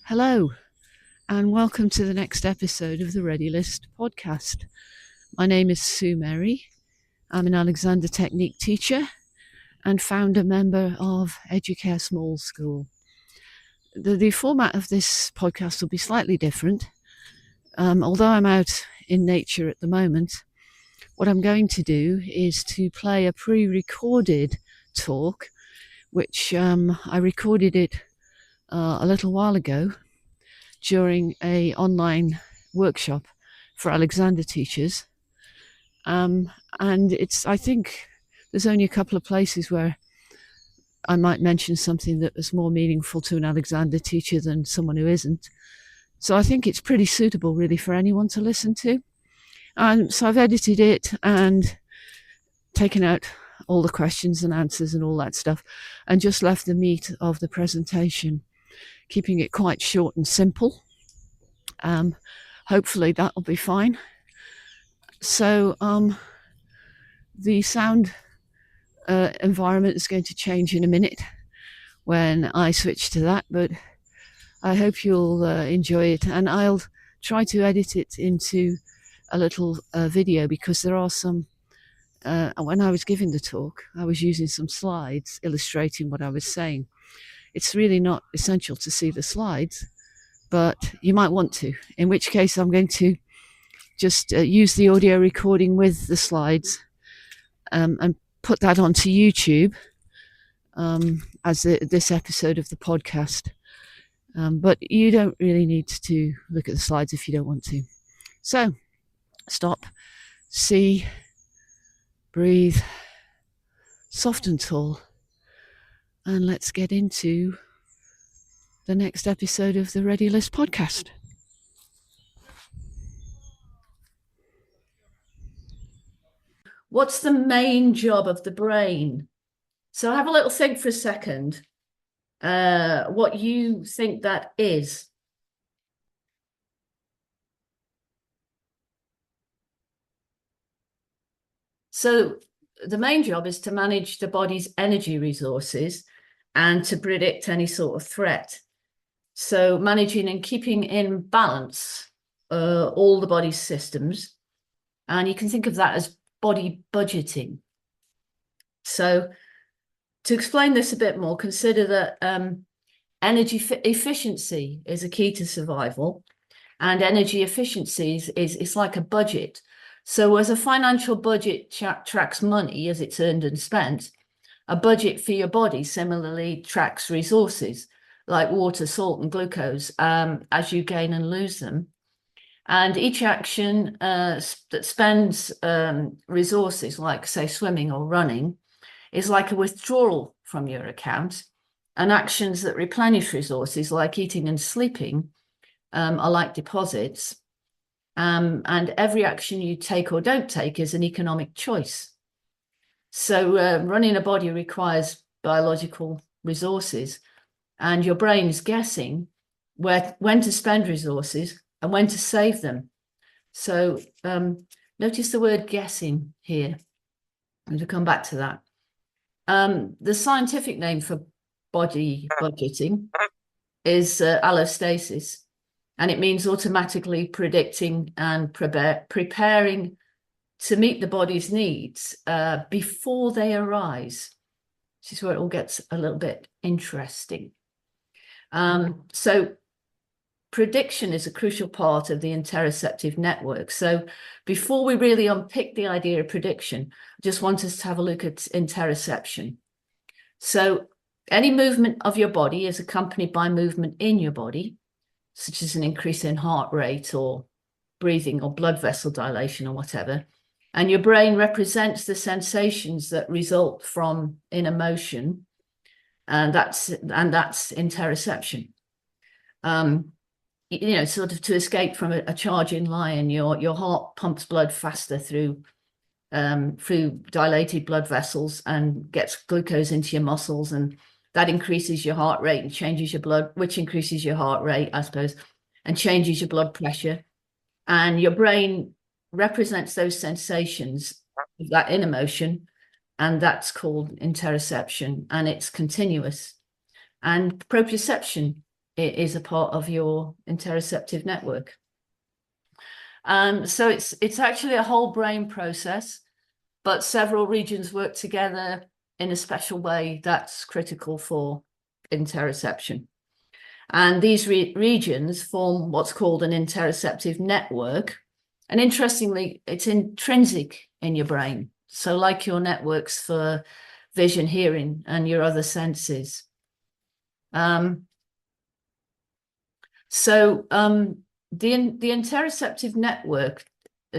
Hello, and welcome to the next episode of the Ready List podcast. My name is Sue Mary. I'm an Alexander Technique teacher and founder member of Educare Small School. The format of this podcast will be slightly different. Although I'm out in nature at the moment, what I'm going to do is to play a pre-recorded talk, which I recorded it a little while ago during an online workshop for Alexander teachers. And I think there's only a couple of places where I might mention something that was more meaningful to an Alexander teacher than someone who isn't. So I think it's pretty suitable really for anyone to listen to. So I've edited it and taken out all the questions and answers and all that stuff and just left the meat of the presentation, keeping it quite short and simple. Hopefully that'll be fine. So the sound environment is going to change in a minute when I switch to that, but I hope you'll enjoy it, and I'll try to edit it into a little video, because there are some when I was giving the talk I was using some slides illustrating what I was saying. It's really not essential to see the slides, but you might want to, in which case I'm going to just use the audio recording with the slides and put that onto YouTube as this episode of the podcast. But you don't really need to look at the slides if you don't want to. So stop, see, breathe, soft and tall, and let's get into the next episode of the Ready List podcast. What's the main job of the brain? So have a little think for a second, what you think that is. So the main job is to manage the body's energy resources and to predict any sort of threat. So managing and keeping in balance all the body's systems. And you can think of that as body budgeting. So to explain this a bit more, consider that energy efficiency is a key to survival, and energy efficiency is like a budget. So as a financial budget tracks money as it's earned and spent, a budget for your body similarly tracks resources like water, salt, and glucose as you gain and lose them. And each action that spends resources, like, say, swimming or running, is like a withdrawal from your account. And actions that replenish resources, like eating and sleeping, are like deposits. And every action you take or don't take is an economic choice. So running a body requires biological resources, and your brain is guessing when to spend resources and when to save them. So notice the word guessing here. I'm going to come back to that. The scientific name for body budgeting is allostasis, and it means automatically predicting and preparing to meet the body's needs before they arise. This is where it all gets a little bit interesting. So prediction is a crucial part of the interoceptive network. So before we really unpick the idea of prediction, I just want us to have a look at interoception. So any movement of your body is accompanied by movement in your body, such as an increase in heart rate or breathing or blood vessel dilation or whatever. And your brain represents the sensations that result from inner motion, and that's interoception. Sort of to escape from a charging lion, your heart pumps blood faster through dilated blood vessels and gets glucose into your muscles, and that increases your heart rate and changes your blood, which increases your heart rate, I suppose, and changes your blood pressure. And your brain represents those sensations of that inner motion, and that's called interoception, and it's continuous. And proprioception is a part of your interoceptive network. So it's actually a whole brain process, but several regions work together in a special way that's critical for interoception. And these regions form what's called an interoceptive network. And interestingly, it's intrinsic in your brain. So like your networks for vision, hearing, and your other senses. The interoceptive network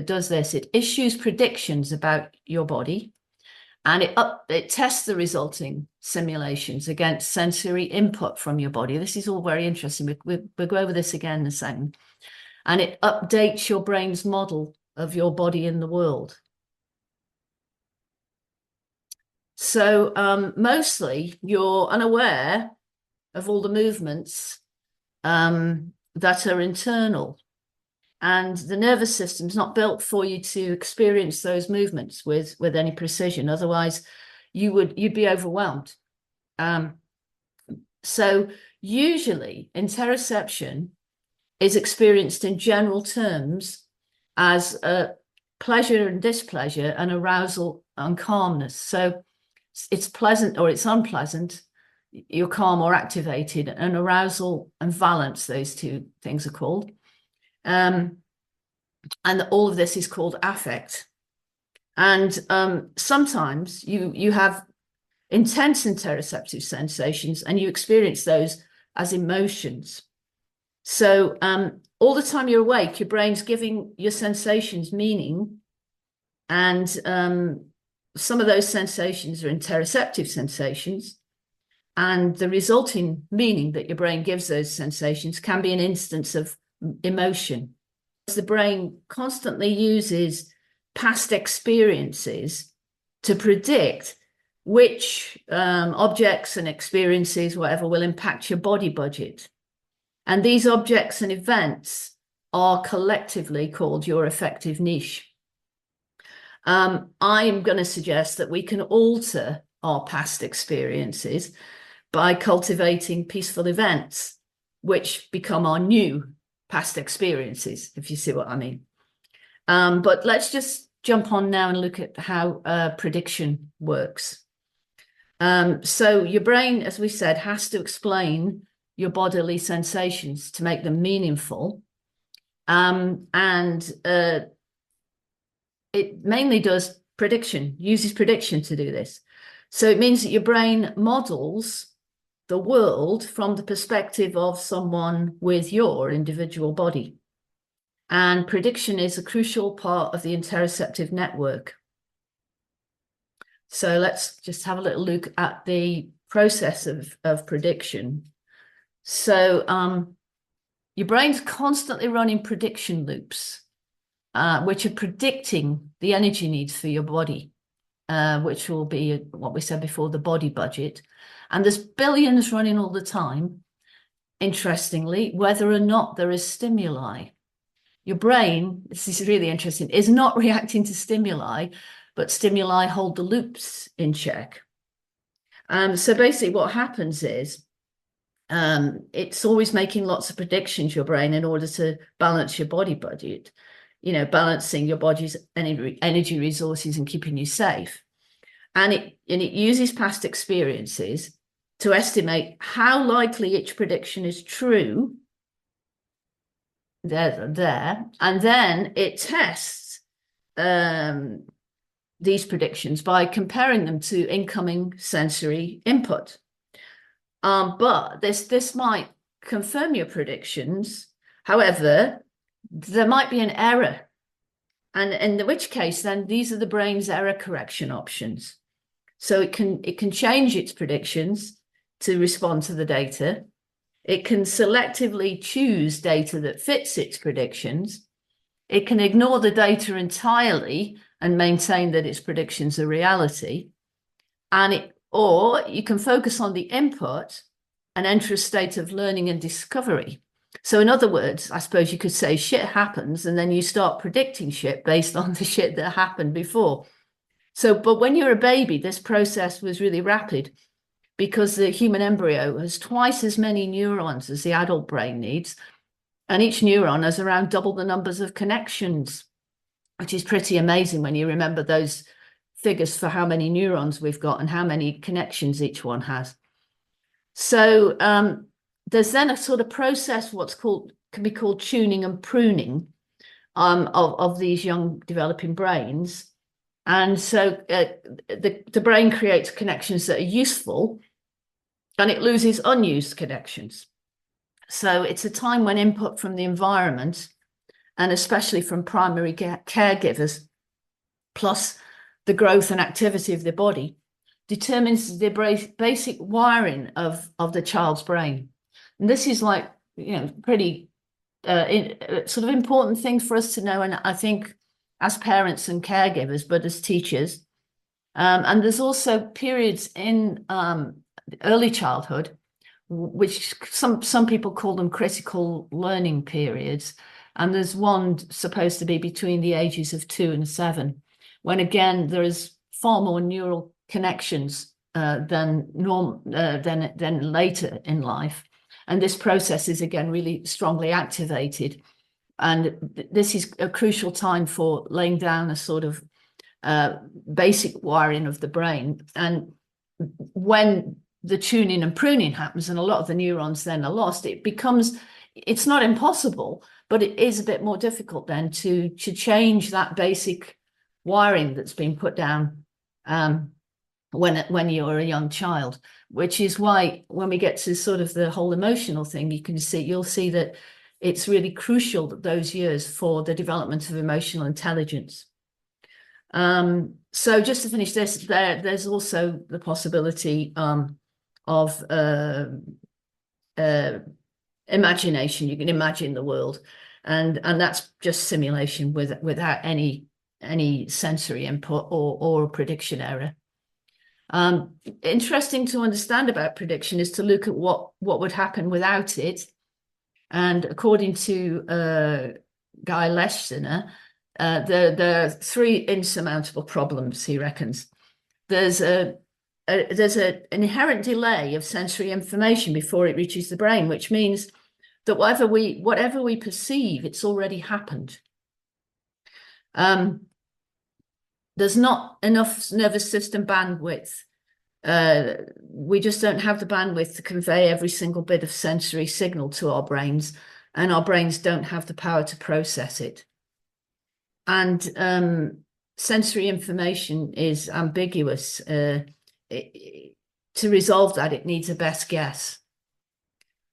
does this. It issues predictions about your body, and it tests the resulting simulations against sensory input from your body. This is all very interesting. We'll go over this again in a second. And it updates your brain's model of your body in the world. So mostly you're unaware of all the movements that are internal. And the nervous system's not built for you to experience those movements with any precision. Otherwise, you'd be overwhelmed. So usually interoception is experienced in general terms as pleasure and displeasure and arousal and calmness. So it's pleasant or it's unpleasant, you're calm or activated, and arousal and valence, those two things are called. And all of this is called affect. And sometimes you have intense interoceptive sensations and you experience those as emotions. So all the time you're awake, your brain's giving your sensations meaning. And some of those sensations are interoceptive sensations. And the resulting meaning that your brain gives those sensations can be an instance of emotion. The brain constantly uses past experiences to predict which objects and experiences, whatever, will impact your body budget. And these objects and events are collectively called your affective niche. I'm going to suggest that we can alter our past experiences by cultivating peaceful events, which become our new past experiences, if you see what I mean. But let's just jump on now and look at how prediction works. So your brain, as we said, has to explain your bodily sensations to make them meaningful. It mainly does prediction, uses prediction to do this. So it means that your brain models the world from the perspective of someone with your individual body. And prediction is a crucial part of the interoceptive network. So let's just have a little look at the process of prediction. So your brain's constantly running prediction loops, which are predicting the energy needs for your body, which will be what we said before, the body budget. And there's billions running all the time, interestingly, whether or not there is stimuli. Your brain, this is really interesting, is not reacting to stimuli, but stimuli hold the loops in check. So basically what happens is it's always making lots of predictions, your brain, in order to balance your body budget, balancing your body's energy resources and keeping you safe. And it uses past experiences to estimate how likely each prediction is true. There. And then it tests these predictions by comparing them to incoming sensory input. But this might confirm your predictions. However, there might be an error. And in which case, then these are the brain's error correction options. So it can change its predictions to respond to the data. It can selectively choose data that fits its predictions. It can ignore the data entirely and maintain that its predictions are reality. Or you can focus on the input and enter a state of learning and discovery. So in other words, I suppose you could say shit happens and then you start predicting shit based on the shit that happened before. But when you're a baby, this process was really rapid. because the human embryo has twice as many neurons as the adult brain needs. And each neuron has around double the numbers of connections, which is pretty amazing when you remember those figures for how many neurons we've got and how many connections each one has. So there's then a sort of process, can be called tuning and pruning of these young developing brains. And so the brain creates connections that are useful and it loses unused connections. So it's a time when input from the environment, and especially from primary caregivers, plus the growth and activity of the body, determines the basic wiring of the child's brain. And this is like, pretty sort of important thing for us to know. And I think as parents and caregivers, but as teachers, and there's also periods in early childhood, which some people call them critical learning periods. And there's one supposed to be between the ages of 2 and 7, when again, there is far more neural connections than later in life. And this process is again really strongly activated. And this is a crucial time for laying down a sort of basic wiring of the brain. And when the tuning and pruning happens and a lot of the neurons then are lost, it's not impossible, but it is a bit more difficult then to change that basic wiring that's been put down when you're a young child, which is why when we get to sort of the whole emotional thing, you'll see that it's really crucial that those years for the development of emotional intelligence. So just to finish this, there's also the possibility of imagination. You can imagine the world, and that's just simulation without any sensory input or prediction error. Interesting to understand about prediction is to look at what would happen without it. And according to Guy Leschziner, there are 3 insurmountable problems, he reckons. There's an inherent delay of sensory information before it reaches the brain, which means that whatever we perceive, it's already happened. There's not enough nervous system bandwidth. We just don't have the bandwidth to convey every single bit of sensory signal to our brains, and our brains don't have the power to process it. And sensory information is ambiguous. To resolve that, it needs a best guess.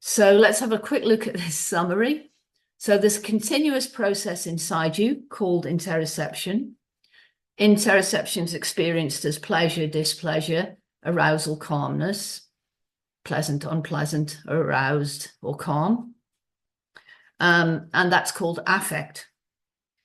So let's have a quick look at this summary. So there's a continuous process inside you called interoception. Interoception is experienced as pleasure, displeasure, arousal, calmness, pleasant, unpleasant, aroused or calm. And that's called affect.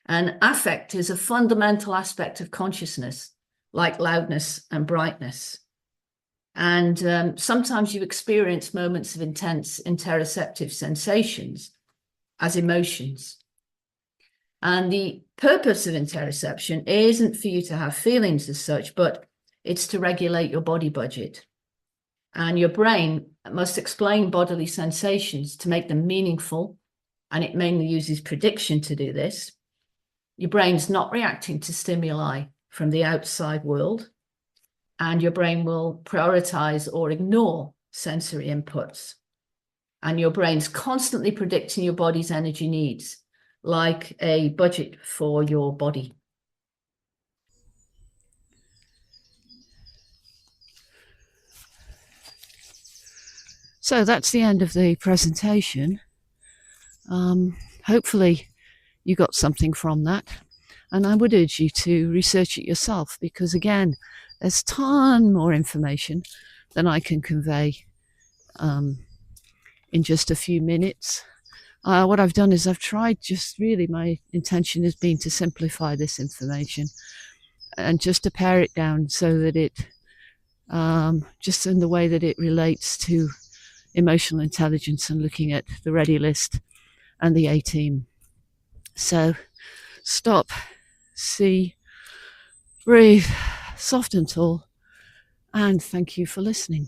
And affect is a fundamental aspect of consciousness, like loudness and brightness. And sometimes you experience moments of intense interoceptive sensations as emotions. And the purpose of interoception isn't for you to have feelings as such, but it's to regulate your body budget. And your brain must explain bodily sensations to make them meaningful, and it mainly uses prediction to do this. Your brain's not reacting to stimuli from the outside world, and your brain will prioritize or ignore sensory inputs. And your brain's constantly predicting your body's energy needs, like a budget for your body. So that's the end of the presentation. Hopefully you got something from that. And I would urge you to research it yourself, because again, there's a ton more information than I can convey in just a few minutes. What I've done is I've tried, just really my intention has been to simplify this information and just to pare it down so that it, just in the way that it relates to emotional intelligence and looking at the ready list and the A-team. So stop, see, breathe, soft and tall, and thank you for listening.